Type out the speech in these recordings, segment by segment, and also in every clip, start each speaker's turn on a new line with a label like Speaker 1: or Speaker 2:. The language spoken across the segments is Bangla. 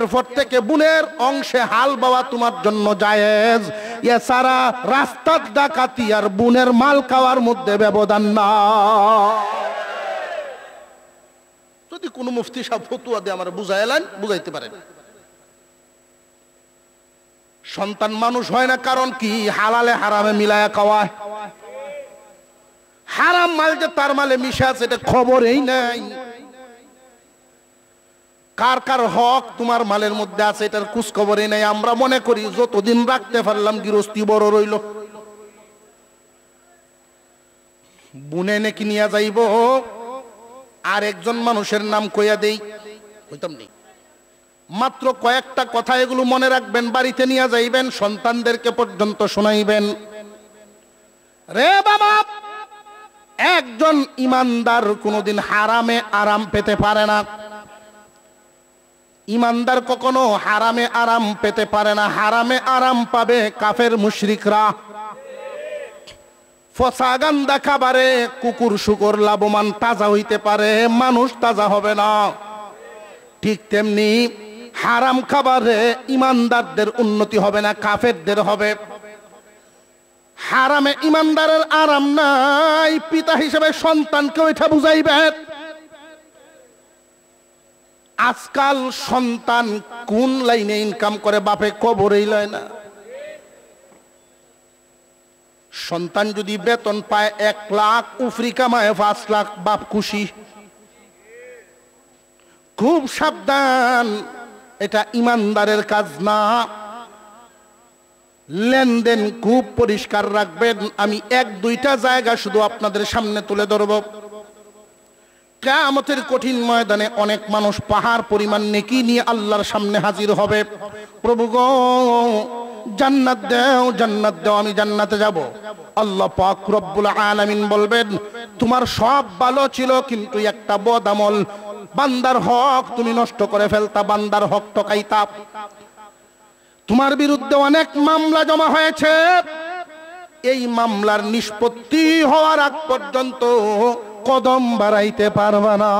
Speaker 1: এরপর থেকে বোনের অংশে হাল বাওয়া তোমার জন্য জায়েজ, এছাড়া রাস্তার ডাকাতি আর বোনের মাল খাওয়ার মধ্যে ব্যবধান না। যদি কোনো মুফতি সাহেব ফতুয়া দিয়ে আমার বুঝাইলেন, বুঝাইতে পারেন। সন্তান মানুষ হয় না কারণ কি? হালালে হারামে মিলায়া খাওয়ায়। হারাম মাল যে তার মালে মিশে আছে এটা খবরই নাই। কার কার হক তোমার মালের মধ্যে আছে এটার খোঁজ খবরই নাই। আমরা মনে করি যতদিন রাখতে পারলাম গৃহস্থী বড় রইল। বুনে নাকি নিয়ে যাইব, আর একজন মানুষের নাম কইয়া দেই, হইতাম নেই। মাত্র কয়েকটা কথা, এগুলো মনে রাখবেন, বাড়িতে নিয়ে যাইবেন, সন্তানদেরকে পর্যন্ত শোনাইবেন। রে বাবা, একজন ইমানদার কোনোদিন হারামে আরাম পেতে পারে না। ইমানদার কখনো হারামে আরাম পেতে পারে না। হারামে আরাম পাবে কাফের মুশরিকরা। ফসা গান্দা খাবারে কুকুর শুকর লাভবান তাজা হইতে পারে, মানুষ তাজা হবে না। ঠিক তেমনি হারাম খাবারে ইমানদারদের উন্নতি হবে না, কাফেরদের হবে। হারামে ইমানদারের আরাম নাই। পিতা হিসেবে সন্তানকে ওইটা বুঝাইবেন। আজকাল সন্তান কোন লাইনে ইনকাম করে বাপে খবরই লয় না। সন্তান যদি বেতন পায় 1 লাখ, উফরি কামায় 5 লাখ, বাপ খুশি। খুব সাবধান, এটা ইমানদারের কাজ না। লেনদেন খুব পরিষ্কার রাখবেন। আমি 1-2টা জায়গা শুধু আপনাদের সামনে তুলে ধরব। কিয়ামতের কঠিন ময়দানে অনেক মানুষ পাহাড় পরিমাণ নেকি নিয়ে আল্লাহর সামনে হাজির হবে। প্রভু গো, জান্নাত দাও, জান্নাত দাও, আমি জান্নাতে যাব। আল্লাহ পাক রব্বুল আলামিন বলবেন, তোমার সব ভালো ছিল, কিন্তু একটা বদ আমল, বান্দার হক তুমি নষ্ট করে ফেলতা, বান্দার হক ঠকাইতা। তোমার বিরুদ্ধে অনেক মামলা জমা হয়েছে, এই মামলার নিষ্পত্তি হওয়ার আগ পর্যন্ত কদম বাড়াইতে পারবে না।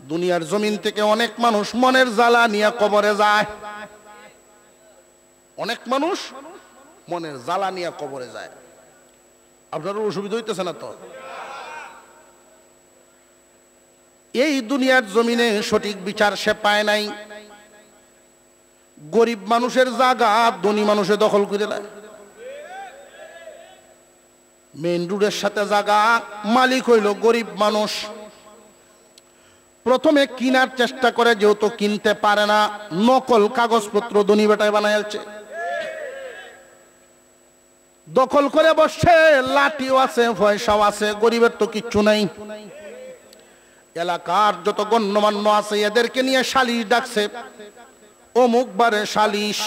Speaker 1: দুনিয়ার জমিন থেকে অনেক মানুষ মনের জ্বালা নিয়ে কবরে যায়। অনেক মানুষ মনের জ্বালা নিয়ে কবরে যায়। আপনার অসুবিধা হইতেছে না তো? এই দুনিয়ার জমিনে সঠিক বিচার সে পায় নাই। গরিব মানুষের জায়গা ধনী মানুষে দখল করে নেয়। মেইন রোডের সাথে জায়গা মালিক হইল গরিব মানুষ। প্রথমে কিনার চেষ্টা করে, যেহেতু কিনতে পারে না, নকল কাগজপত্র ধনী বেটায় বানাইছে। দখল করে বসছে, লাঠিও আছে, পয়সাও আছে, গরিবের তো কিচ্ছু নাই। এলাকার যত গণ্যমান্য আছে এদেরকে নিয়ে সালিশ ডাকছে। অমুক বারে সালিশ।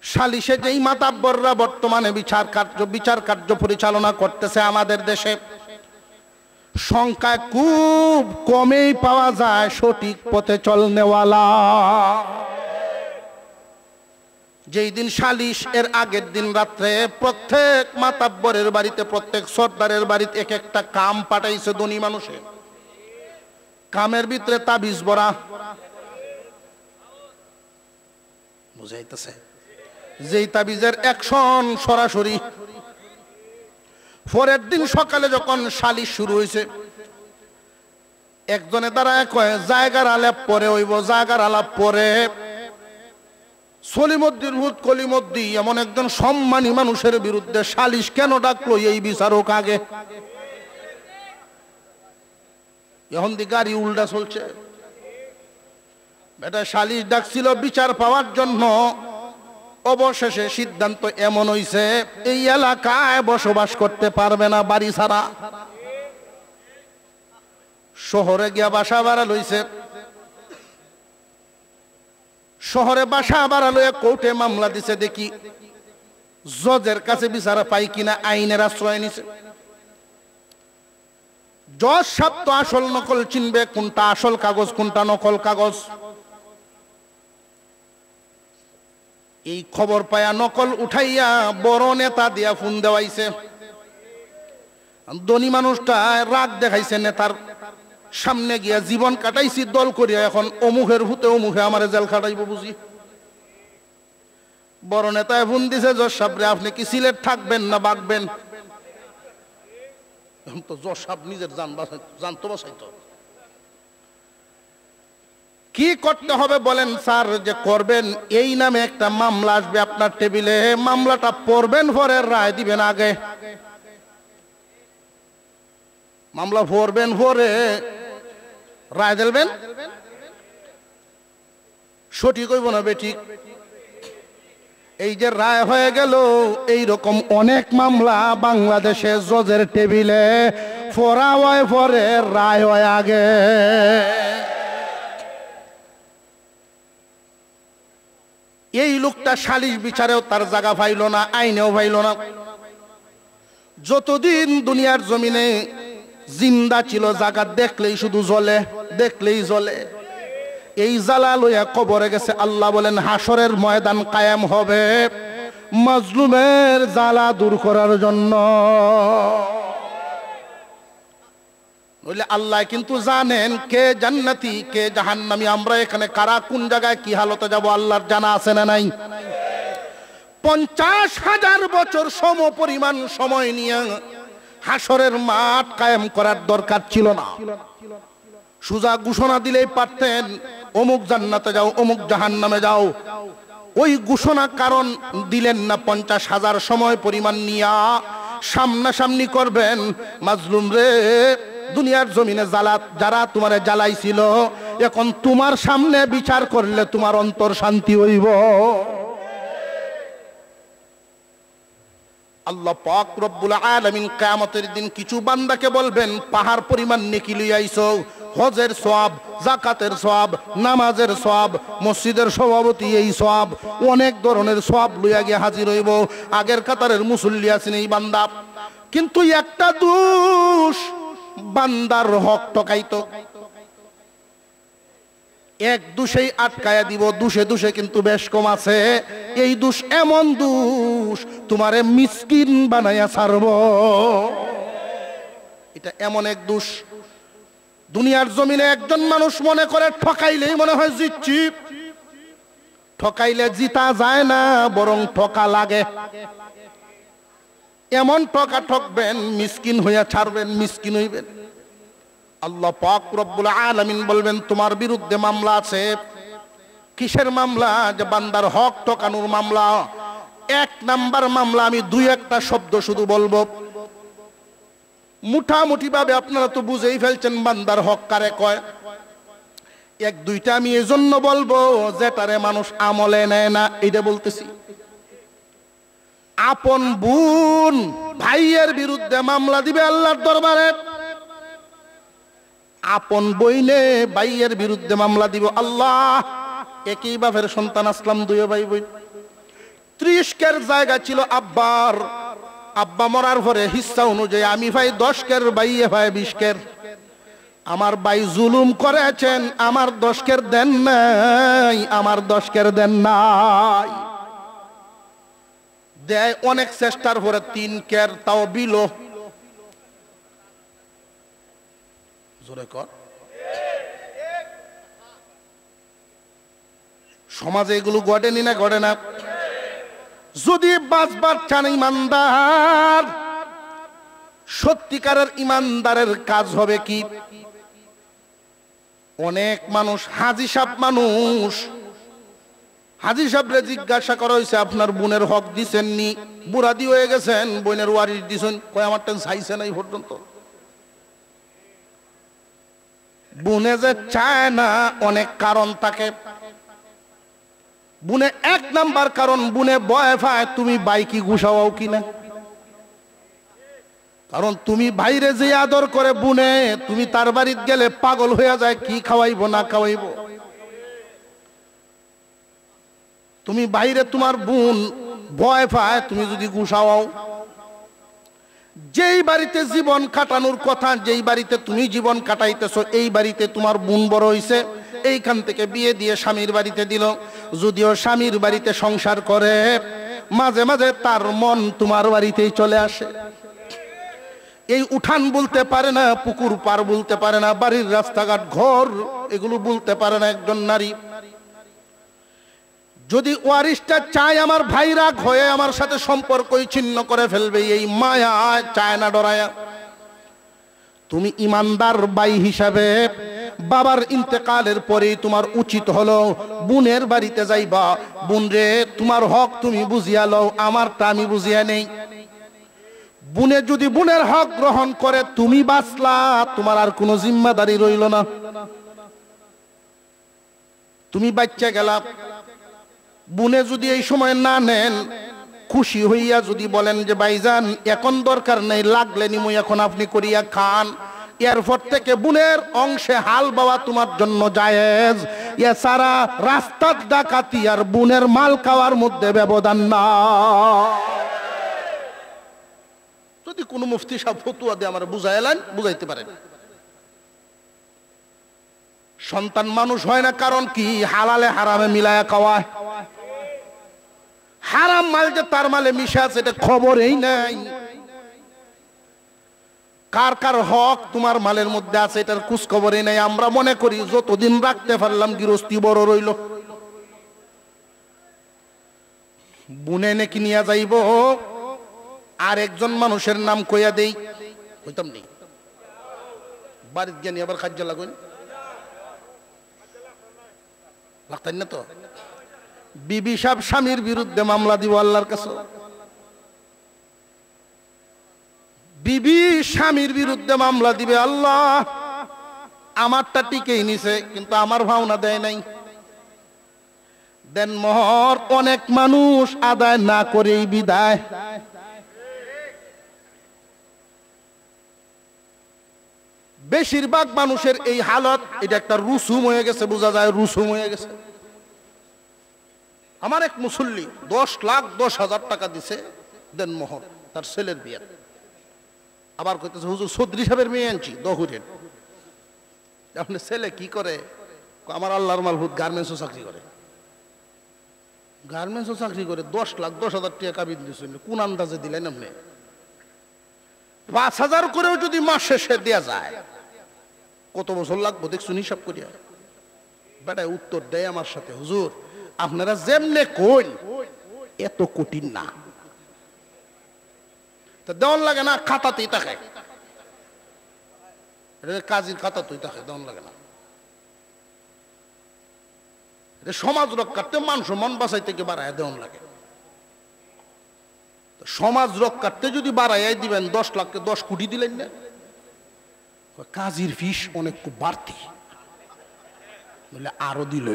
Speaker 1: সালিশে যেই মাতাব্বররা বর্তমানে বিচার কার্য পরিচালনা করতেছে আমাদের দেশে, সংখ্যায় খুব কমেই পাওয়া যায় সঠিক পথে চলনেওয়ালা। যেই দিন সালিশ, এর আগের দিন রাত্রে প্রত্যেক মাতাব্বরের বাড়িতে, প্রত্যেক সর্দারের বাড়িতে এক একটা কাম পাঠাইছে ধনী মানুষে। কামের ভিতরে তাবিজ ভরা, বুঝাইতেছে, যেই তাবিজের অ্যাকশন সরাসরি। পরের দিন সকালে যখন সালিশ শুরু হয়েছে, একজনে দাঁড়ায় কয়, জায়গার আলাপ পরে হইব, জায়গার আলাপ পরে। সলিমুদ্দিন হুদ কলিমুদ্দি এমন একজন সম্মানী মানুষের বিরুদ্ধে সালিশ কেন ডাকলো এই বিচারক আগে? এখন দি গাড়ি উল্টা চলছে। এটা সালিশ ডাকছিল বিচার পাওয়ার জন্য। অবশেষে সিদ্ধান্ত এমন হইছে, এই এলাকায় বসবাস করতে পারবে না বাড়ি ছাড়া। শহরে গিয়া বাসা ভাড়া লইছে। শহরে বাসা ভাড়া লইয়া কোর্টে মামলা দিছে। দেখি জজের কাছে বিচার পাই কিনা, আইনের আশ্রয় নিছে। জজ সাহেব তো আসল নকল চিনবে, কোনটা আসল কাগজ কোনটা নকল কাগজ। এই খবর পায়া নকল উঠাইয়া বড় নেতা দিয়া ফোন দেওয়াইছে। ধনী মানুষটা রাগ দেখাইছে নেতার সামনে গিয়া জীবন কাটাইছি দল করিয়া, এখন অমুখের ভূতে অমুখে আমার জেল খাটাইব বুঝি। বড় নেতায় ফোন দিছে, জজ সাহেব আপনি কি সিলেট থাকবেন না বাঁকবেন? এখন তো জজ সাহেব নিজের জানতো বাসাইতো। কি করতে হবে বলেন স্যার? যে করবেন, এই নামে একটা মামলা আসবে আপনার টেবিলে, মামলাটা পড়বেন, পরে রায় দিবেন। আগে মামলা পড়বেন, পরে রায় দেবেন। সঠিক হইব না বেঠিক? এই যে রায় হয়ে গেল, এই রকম অনেক মামলা বাংলাদেশে জজের টেবিলে পড়া হয়, পরে রায় হয় আগে। এই লোকটা সালিশ বিচারেও তার জায়গা পাইল না, আইনেও পাইল না। যতদিন দুনিয়ার জমিনে জিন্দা ছিল, জায়গা দেখলেই শুধু জ্বলে, দেখলেই জ্বলে। এই জ্বালা লইয়া কবরে গেছে। আল্লাহ বলেন হাসরের ময়দান কায়েম হবে মাজলুমের জ্বালা দূর করার জন্য। বলে আল্লাহ কিন্তু জানেন কে জান্নাতি কে জাহান্নামী। আমরা এখানে কারা কোন জায়গায় কি হালতে যাব আল্লাহর জানা আছে না নাই? 50,000 বছর সম পরিমাণ সময় নিয়ে হাসরের মাঠ কায়েম করার দরকার ছিল না। সুজা ঘোষণা দিলেই পারতেন, অমুক জান্নাতে যাও, অমুক জাহান্নামে যাও। ওই ঘোষণা কারণ দিলেন না। 50,000 সময় পরিমাণ নিয়া সামনাসামনি করবেন। মাজলুম রে, দুনিয়ার জমিনে যারা তোমারে জ্বালাইছিল, এখন তোমার সামনে বিচার করলে তোমার অন্তর শান্তি হইব। আল্লাহ পাক রব্বুল আলামিন কিয়ামতের দিন কিছু বান্দাকে বলবেন, পাহাড় পরিমাণ নেকি লইয়া আইছো, হজের সওয়াব, যাকাতের সওয়াব, নামাজের সওয়াব, মসজিদের সভাপতি এই সওয়াব, অনেক ধরনের সওয়াব লইয়া গিয়ে হাজির হইব। আগের কাতারের মুসল্লি আছেন এই বান্দা, কিন্তু একটা দোষ, বান্দার হক ঠকাইতো। এক দোষেই আটকায়া দিব, দোষে দোষে কিন্তু বেশ কম আছে। এই দোষ এমন দোষ তোমারে মিসকিন বানাইয়া ছাড়ব। এটা এমন এক দোষ, দুনিয়ার জমিনে একজন মানুষ মনে করে ঠকাইলেই মনে হয় জিতছি। ঠকাইলে জিতা যায় না, বরং ঠকা লাগে। এমন ঠকা ঠকবেন, মিসকিন হইয়া ছাড়বেন, মিসকিন হইবেন। আল্লাহ পাক রব্বুল আলামিন বলবেন তোমার বিরুদ্ধে মামলা আছে। কিসের মামলা? যে বান্দার হক ঠকানোর মামলা। 1 নাম্বার মামলা, আমি 2-1টা শব্দ শুধু বলবো। মুঠামুঠি ভাবে আপনারা তো বুঝেই ফেলছেন বান্দার হক কারে কয়। 1-2টা আমি এজন্য বলবো যেটারে মানুষ আমলে নেয় না, এইটা বলতেছি। আপন বোন ভাইয়ের বিরুদ্ধে মামলা দিবে আল্লাহর দরবারে, আপন বইনে ভাইয়ের বিরুদ্ধে মামলা দিব। আল্লাহ, একই বাপের সন্তান আসলাম, 2 ভাই বোন। 30 কের জায়গা ছিল আব্বার, আব্বা মরার পরে হিস্সা অনুযায়ী আমি ভাই 10 কের, ভাইয়ে ভাই 20 কের। আমার ভাই জুলুম করেছেন, আমার 10 কের দেন নাই, আমার 10 কের দেন নাই। দেয় অনেক চেষ্টার পরে 3 কের, তাও বিলো। জোরে কর। সমাজে এগুলো ঘটেনি না? ঘটে না? যদি বাঁচবার চান ইমানদার, সত্যিকারের ইমানদারের কাজ হবে কি? অনেক মানুষ হাজি সাহেব মানুষ, হাজি সাহেবরে জিজ্ঞাসা করা হয়েছে আপনার বোনের হক দিছেন নি? বুড়াদি হয়ে গেছেন, বোনের ওয়ারিশ দিছেন, কয় আমার টেন চাইছে না এই পর্যন্ত। বুনে যে চায় না, অনেক কারণ থাকে। বুনে 1 নাম্বার কারণ, বুনে ভয় পায় তুমি বাইকি গুছাও কিনা। কারণ তুমি ভাইরে যে আদর করে বুনে, তুমি তার বাড়িতে গেলে পাগল হয়ে যায়, কি খাওয়াইবো না খাওয়াইবো। তুমি বাইরে, তোমার বোন ভয় পায় তুমি যদি গুছাও। যেই বাড়িতে জীবন কাটানোর কথা, যেই বাড়িতে তুমি জীবন কাটাইতেছো, এই বাড়িতে তোমার বোন বড় হইছে, এইখান থেকে বিয়ে দিয়ে স্বামীর বাড়িতে দিল। যদিও স্বামীর বাড়িতে সংসার করে, মাঝে মাঝে তার মন তোমার বাড়িতেই চলে আসে। এই উঠান বলতে পারে না, পুকুর পার বলতে পারে না, বাড়ির রাস্তাঘাট ঘর এগুলো বলতে পারে না একজন নারী। যদি ওয়ারিসটা চায় আমার ভাই রাগ হয়ে আমার সাথে সম্পর্কই ছিন্ন করে ফেলবে, এই মায়া চায় না ডরায়া। তুমি ইমানদার ভাই হিসাবে বাবার ইন্তেকালের পরেই তোমার উচিত হলো বোনের বাড়িতে যাইবা। বোন রে, তোমার হক তুমি বুঝিয়া লও, আমারটা আমি বুঝিয়া নেই। বোনে যদি বোনের হক গ্রহণ করে তুমি বাঁচলা, তোমার আর কোনো জিম্মাদারি রইল না, তুমি বাচ্চা গেলা। বোনে যদি এই সময় না নেন, খুশি হইয়া যদি বলেন যে ভাইজান এখন দরকার নেই, লাগলে নিমু এখন আপনি করিয়া খান, এরপর থেকে বোনের অংশে হাল বাওয়া তোমার জন্য জায়েজ। এছাড়া রাস্তার ডাকাতি আর বোনের মাল খাওয়ার মধ্যে ব্যবধান না। যদি কোনো মুফতি সাহেব ফতুয়া দিয়ে আমার বুঝাইলেন, বুঝাইতে পারেন। সন্তান মানুষ হয় না কারণ কি? হালালে হারামে মিলায়া খাওয়ায়। হারাম মাল যে তার মালে মিশা আছে এটা খবরই নাই। কার কার হক তোমার মালের মধ্যে আছে এটার খোঁজ খবরই নাই। আমরা মনে করি যতদিন রাখতে পারলাম গৃহস্থী বড় রইল। বুনে নাকি নিয়ে যাইব, আর একজন মানুষের নাম কইয়া দেই, হইতাম নেই বাড়ির জ্ঞানী আবার খাদ্য লাগুন লাগতেন না তো। বিবি সাহেব স্বামীর বিরুদ্ধে মামলা দিব আল্লাহর কাছে। বিবি স্বামীর বিরুদ্ধে মামলা দিবে, আল্লাহ আমারটা টিকেই নিছে কিন্তু আমার ভাওনা দেয় নাই। দেন মোহর অনেক মানুষ আদায় না করেই বিদায়। বেশিরভাগ মানুষের এই হালত, এটা একটা রুসুম হয়ে গেছে, বোঝা যায় রুসুম হয়ে গেছে। আমার এক মুসল্লি 10,10,000 টাকা দিছে দেন মোহর তার ছেলের বিয়ে। আবার কইতেছে হুজুর চৌধুরী সাহেবের মেয়ে আনছি দহুরের। আপনার ছেলে কি করে? আমার আল্লাহর মালহুদ গার্মেন্টসও চাকরি করে। গার্মেন্টসও চাকরি করে 10,10,000 টাকা কাবিন দিয়েছেন, কোন আন্দাজে দিলেন আপনি? 5,000 করেও যদি মাস শেষে দেয়া যায় কত বছর লাগবো দেখছুন হিসাব করিয়া। বেটায় উত্তর দেয় আমার সাথে, হুজুর আপনারা যেমনে কই এত কঠিন না, তা দেওয়ান লাগে না, খাতাতেই থাকে, কাজীর খাতাতেই থাকে, দেওয়ান লাগে না। সমাজ রক্ষার্থে মানুষ মন বাঁচাইতে গিয়ে বাড়ায় দেওয়ান লাগে। সমাজ রক্ষার্থে যদি বাড়াইয়াই দিবেন 10 লাখকে 10 কোটি দিলেন না, কাজীর ফিস অনেক খুব বাড়তি, বলে আরো দিল।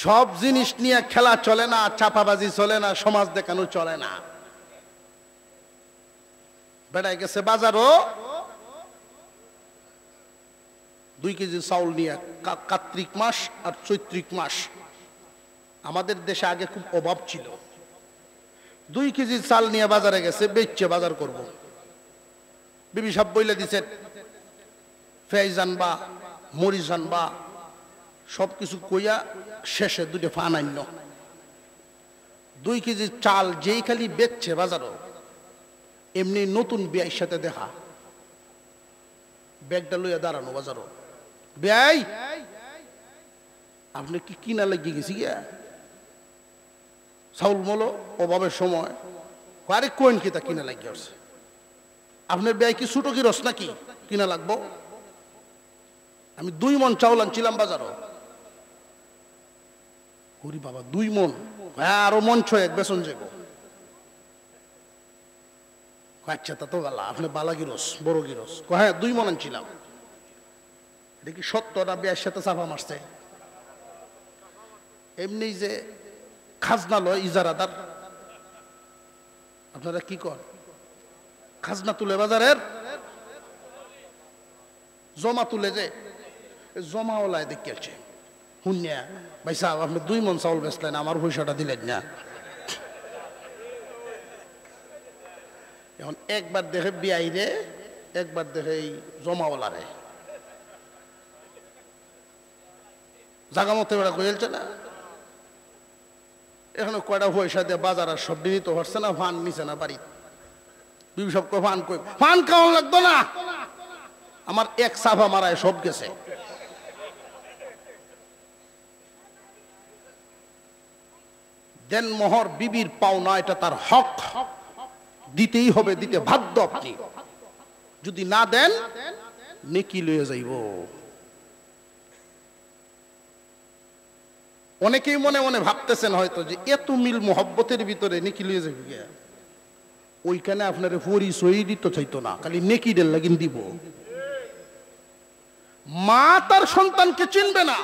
Speaker 1: সব জিনিস নিয়ে খেলা চলে না, চাপাবাজি চলে না, সমাজ দেখানো চলে না। বেড়াই গেছে বাজারও 2 কেজি চাউল নিয়ে, কার্তিক মাস আর চৈত্রিক মাস। আমাদের দেশে আগে খুব অভাব ছিল। 2 কেজি চাল নিয়ে বাজারে গেছে, বেচছে বাজার করব। বিবি সাহেব বইলে দিছেন পেঁয়াজ আনবা, মরিচ আনবা, সবকিছু কইয়া শেষে 2টা ফান আনল। 2 কেজি চাল যেই খালি বেচছে বাজারও, এমনি নতুন বিয়ের সাথে দেখা, ব্যাগটা লইয়া দাঁড়ানো বাজারও। বিয়াই আপনি কি কিনা লাগিয়ে গেছি গিয়া চাউল মলো অভাবের সময়, আরে কোন কি তা কিনা লাগিয়ে আসছে? আপনার ব্যয় কি ছোট কি রস নাকি কিনা লাগবো? আমি 2 মণ চাউল আনছিলাম বাজারও। ওরে বাবা 2 মণ? হ্যাঁ আরো মন 6 বেসন যাব। আচ্ছা তা তো বালা, আপনি বালা গিরস বড় গিরস? হ্যাঁ 2 মণ আনছিলাম। এটা কি সত্য না ব্যয়ের সাথে চাপা মারছে? এমনি যে খাজনা লয় ইজারাদার, আপনারা কি কর? খাজনা তুলে বাজারের, জমা তুলে, যে জমাওয়ালায় দেখছে শুনিয়া, ভাই সাহেব আপনি 2 মণ চাউল বেচলেন, আমার পয়সাটা দিলেন না। এখন একবার দেখে বিআইরে, একবার দেখে এই জমাওয়ালারে, জাগা মতো ওরা কইলছে না। এখানে কয়টা পয়সা দিয়ে বাজার আর সব দিনই তো হচ্ছে না, ভান নিছে না বাড়ি। বিবি সব কই ফান খাওয়ান লাগতো না, আমার এক সাফা মারায় সব গেছে। দেন মোহর বিবির পাওনা, এটা তার হক, দিতেই হবে, দিতে বাধ্য আপনি। যদি না দেন নেকি লয়ে যাইব। অনেকেই মনে মনে ভাবতেছেন হয়তো যে এত মিল মোহব্বতের ভিতরে নেকি লয়ে যাইব, ওইখানে আপনার পরিচয় দিত চাইতো না, খালি নেকি দেন লাগিন দিব। মা তার সন্তানকে চিনবে না,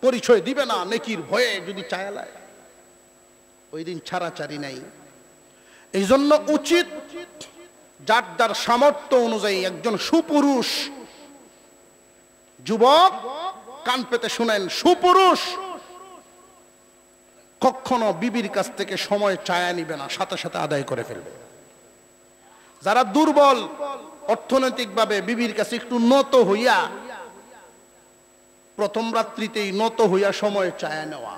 Speaker 1: পরিচয় দিবে না নেকির ভয়ে, যদি চায়ালায় ওই দিন ছাড়াছাড়ি নাই। এই জন্য উচিত যার যার সামর্থ্য অনুযায়ী একজন সুপুরুষ, যুবক কান পেতে শুনেন, সুপুরুষ কখনো বিবির কাছ থেকে সময় চায়া নিবে না, সাথে সাথে আদায় করে ফেলবে। যারা দুর্বল অর্থনৈতিকভাবে, বিবির কাছে একটু নত হইয়া, প্রথম রাত্রিতেই নত হইয়া সময় চায়া নেওয়া,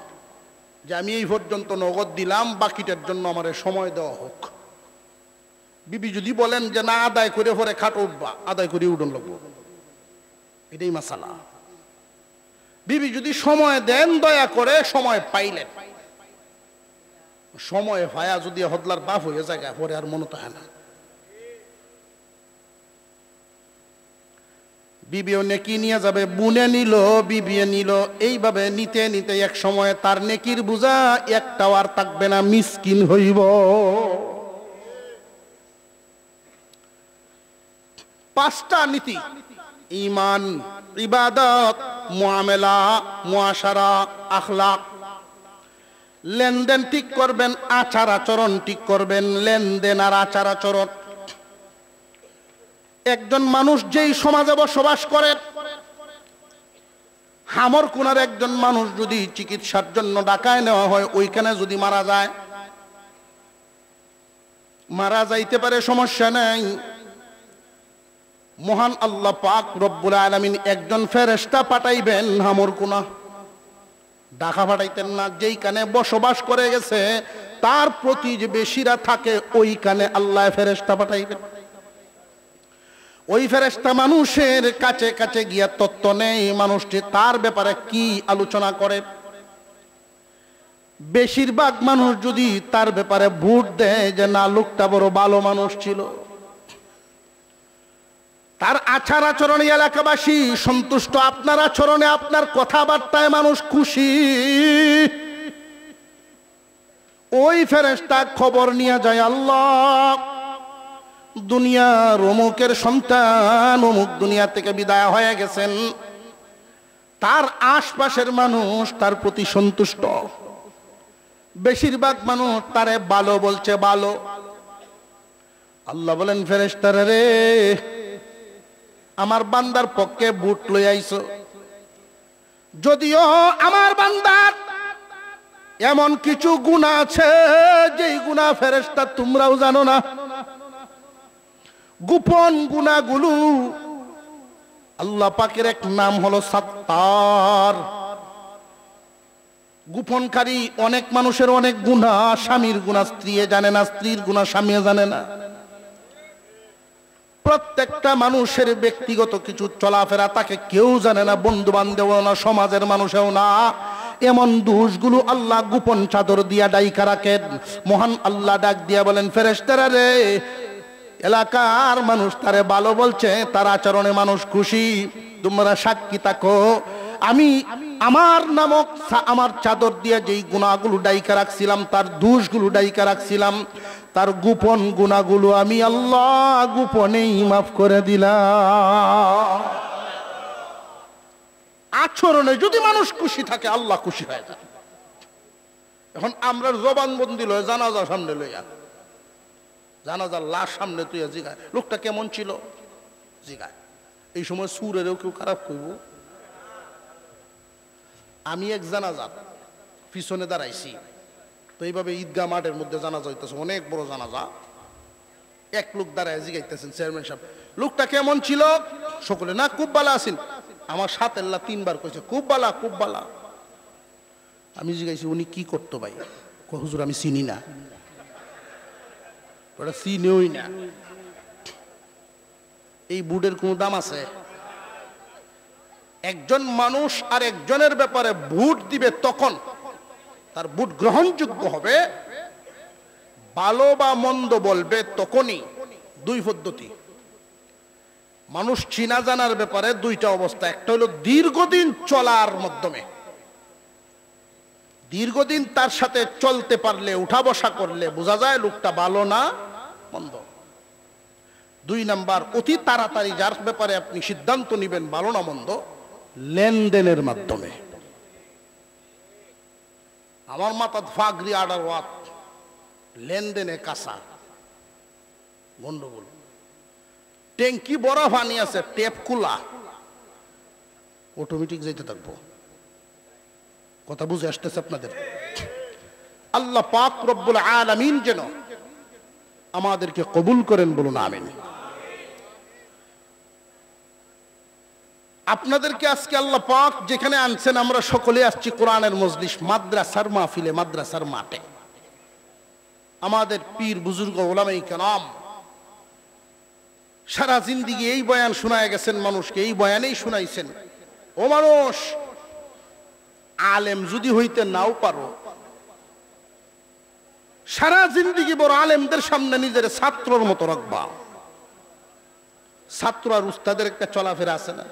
Speaker 1: যে আমি এই পর্যন্ত নগদ দিলাম, বাকিটার জন্য আমার সময় দেওয়া হোক। বিবি যদি বলেন যে না আদায় করে পরে খাট উঠবা, আদায় করে উঠন লাগবো, এটাই মাসালা। বিবি যদি সময় দেন, দয়া করে সময় পাইলেন, সময় ভায়া যদি হদলার বাপ হয়ে যায় পরে আর মনে তো হয় না। বিবিও নেকি নিয়ে যাবে, বুনে নিল, বিবিয়ে নিল, এইভাবে নিতে নিতে এক সময় তার নেকির বোঝা একটাও আর থাকবে না, মিসকিন হইব। পাঁচটা নীতি: ঈমান, ইবাদত, মুআমালা, মুআশারা, আখলাক। লেনদেন ঠিক করবেন, আচার আচরণ ঠিক করবেন। লেনদেন আর আচার আচরণ। একজন মানুষ যেই সমাজে বসবাস করে, হামরকুনার একজন মানুষ যদি চিকিৎসার জন্য ঢাকায় নেওয়া হয়, ওইখানে যদি মারা যায়, মারা যাইতে পারে, সমস্যা নাই। মহান আল্লাহ পাক রব্বুল আলামিন একজন ফেরেশতা পাঠাইবেন হামরকুনা, ঢাকা পাঠাইতেন না। যেইখানে বসবাস করে গেছে তার প্রতিবেশীরা থাকে, ওইখানে আল্লাহ ফেরেশতা পাঠাইবেন। ওই ফেরেশতা মানুষের কাছে কাছে গিয়া তত্ত্ব নেই, মানুষটি তার ব্যাপারে কি আলোচনা করে। বেশিরভাগ মানুষ যদি তার ব্যাপারে ভোট দেয় যে না, লোকটা বড় ভালো মানুষ ছিল, তার আচার আচরণে এলাকাবাসী সন্তুষ্ট, আপনার আচরণে, আপনার কথাবার্তায় মানুষ খুশি, ওই ফেরেশতা খবর নিয়ে যায়, আল্লাহ দুনিয়ার অমুকের সন্তান অমুক দুনিয়া থেকে বিদায় হয়ে গেছেন, তার আশপাশের মানুষ তার প্রতি সন্তুষ্ট, বেশিরভাগ মানুষ তারে ভালো বলছে, ভালো। আল্লাহ বলেন, ফেরেশতারা রে, আমার বান্দার পক্ষে ভোট লই আইছো, যদিও আমার বান্দার এমন কিছু গুনাহ আছে যেই গুনাহ ফেরেশতা তোমরাও জানো না। গোপন গুনাহগুলো, আল্লাহ পাকের এক নাম হলো সাত্তার, গোপনকারী। অনেক মানুষের অনেক গুনাহ, স্বামীর গুনাহ স্ত্রী জানে না, স্ত্রীর গুনাহ স্বামী জানে না। প্রত্যেকটা মানুষের ব্যক্তিগত কিছু চলাফেরা তাকে কেউ জানে না, বন্ধু বান্ধব না, সমাজের মানুষেও না। এমন দোষগুলো আল্লাহ গোপন চাদর দিয়া ডাইকা রাখেন। মহান আল্লাহ ডাক দিয়া বলেন, ফেরেশতারা রে, এলাকার মানুষ তারে ভালো বলছে, তার আচরণে মানুষ খুশি, তোমরা সাক্ষী থাকো। আমি আমার নামক আমার চাদর দিয়ে যেই গুনাহগুলো ডাইকা রাখছিলাম, তার দোষগুলো ডাইকা রাখছিলাম, তার গোপন গুনাহগুলো আমি আল্লাহ গোপনেই মাফ করে দিলাম। আচরণে যদি মানুষ খুশি থাকে, আল্লাহ খুশি হয়ে যায়। এখন আমরা জবানবন্দি লয়, জানাজা সামনে লইয়া, জানাজার লাশ সামনে তুই জিগায়, লোকটা কেমন ছিল জিগায়। এই সময় সুরেরও কেউ খারাপ করব। আমি এক জানাজা পিছনে দাঁড়াইছি, তো এইভাবে ঈদগাহ মাঠের মধ্যে জানাজা হইতেছে, অনেক বড় জানাজা। এক লোক দাঁড়ায় জিগাইতেছেন, চেয়ারম্যান সাহেব লোকটা কেমন ছিল? সকলে না খুব ভালো আছেন। আমার সাথে আল্লাহ তিনবার কইছে খুব ভালো, খুব ভালো। আমি জিগাইছি উনি কি করতো ভাই? হুজুর আমি চিনি না। ওটা চিনেই না। এই বুটের কোনো দাম আছে? একজন মানুষ আর একজনের ব্যাপারে ভোট দিবে তখন তার ভোট গ্রহণযোগ্য হবে, ভালো বা মন্দ বলবে তখনই। দুই পদ্ধতি। মানুষ চিনা জানার ব্যাপারে দুইটা অবস্থা, একটা হলো দীর্ঘদিন চলার মাধ্যমে, দীর্ঘদিন তার সাথে চলতে পারলে, উঠা বসা করলে বোঝা যায় লোকটা ভালো না মন্দ। দুই নাম্বার, অতি তাড়াতাড়ি যার ব্যাপারে আপনি সিদ্ধান্ত নেবেন ভালো না মন্দ, লেনদেনের মাধ্যমে। আমার মাথাত ফাগরি আডার ওয়াত, লেনদেনে কাঁচা গন্ডগোল। ট্যাঙ্কি বড় পানি আছে, টেপ খোলা, অটোমেটিক যেতে থাকবো। কথা বুঝে আসতেছে আপনাদের? আল্লাহ পাক রব্বুল আলামিন যেন আমাদেরকে কবুল করেন, বলুন আমিন। আপনাদেরকে আজকে আল্লাহ পাক যেখানে আনছেন, আমরা সকলে আসছি কোরআনের মজলিস, মাদ্রাসার মাহফিলে, মাদ্রাসার মাঠে। আমাদের পীর বুজুর্গ ওলামায়ে কেরাম সারা জিন্দেগি এই বয়ান শোনায় গেছেন মানুষকে, এই বয়ানেই শুনাইছেন। ও মানুষ, আলেম যদি হইতে নাও পারো, সারা জিন্দেগি বড় আলেমদের সামনে নিজের ছাত্রর মতো রাখবা। ছাত্র আর উস্তাদের একটা চলাফেরা আছে না?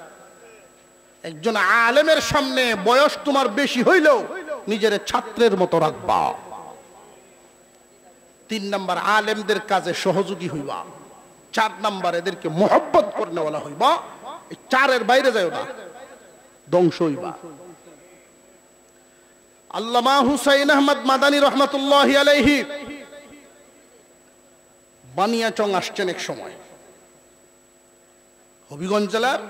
Speaker 1: একজন আলেমের সামনে বয়স তোমার বেশি হইলেও নিজের ছাত্রের মতো রাখবা। 3 নাম্বার, আলেমদের কাজে সহযোগী হইবা। 4 নাম্বার, এদেরকে মোহব্বত করনেওয়ালা হইবা। এই 4-এর বাইরে যাও না, ধ্বংস হইবা। আল্লামা হুসাইন আহমদ মাদানী রহমাতুল্লাহি আলাইহি বানিয়াচং আসছেন এক সময়, হবিগঞ্জ জেলার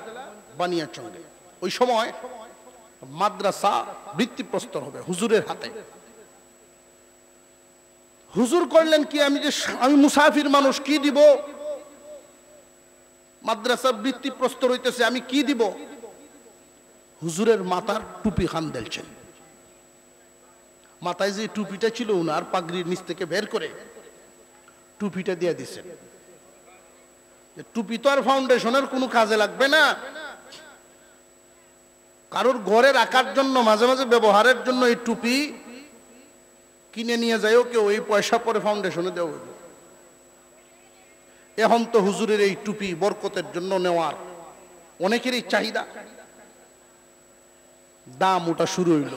Speaker 1: বানিয়াচংয়ে। ওই সময় মাদ্রাসা ভিত্তিপ্রস্তর হবে হুজুরের হাতে। হুজুর করলেন কি, আমি মুসাফির মানুষ, কি দিব? মাদ্রাসার ভিত্তিপ্রস্তর হইতেছে, আমি কি দিব? হুজুরের মাথার টুপি খান দিলছেন। মাথায় যে টুপিটা ছিল উনার পাগড়ির নিচ থেকে বের করে টুপিটা দিয়ে দিচ্ছেন। টুপি তো আর ফাউন্ডেশনের কোনো কাজে লাগবে না, কারোর ঘরে রাখার জন্য, মাঝে মাঝে ব্যবহারের জন্য এই টুপি কিনে নিয়ে যায়ও কেউ, এই পয়সা পরে ফাউন্ডেশনে দেওয়া হইল। এখন তো হুজুরের এই টুপি বরকতের জন্য নেওয়ার অনেকেরই চাহিদা, দাম ওটা শুরু হইল।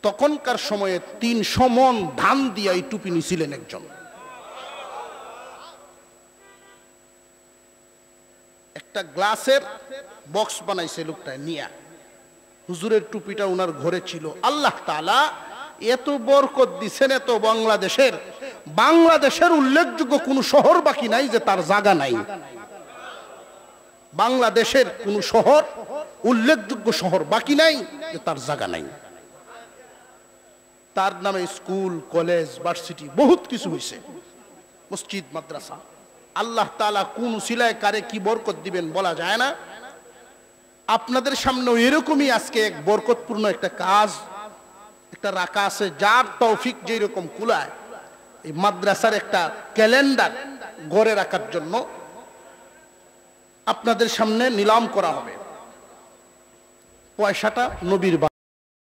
Speaker 1: তখনকার সময়ে 300 মণ ধান দিয়ে এই টুপি নিছিলেন একজন। একটা গ্লাসের বক্স বানাইছে লোকটায় নিয়া, হুজুরের টুপিটা ওনার ঘরে ছিল। আল্লাহ তাআলা এত বরকত দিছেন, এত বাংলাদেশের উল্লেখযোগ্য কোন শহর বাকি নাই যে তার জায়গা নাই। বাংলাদেশের কোন শহর, উল্লেখযোগ্য শহর বাকি নাই যে তার জায়গা নাই। তার নামে স্কুল, কলেজ, ভার্সিটি বহুত কিছু হয়েছে, মসজিদ, মাদ্রাসা। আল্লাহ তাআলা কোন উসিলায় কারে কি বরকত দিবেন বলা যায় না। আপনাদের সামনে এরকমই আজকে এক বরকতপূর্ণ একটা কাজ একটা রাখা আছে, যার তৌফিক যেরকম কুলায়। এই মাদ্রাসার একটা ক্যালেন্ডার গড়ে রাখার জন্য আপনাদের সামনে নিলাম করা হবে। পয়সাটা নবীর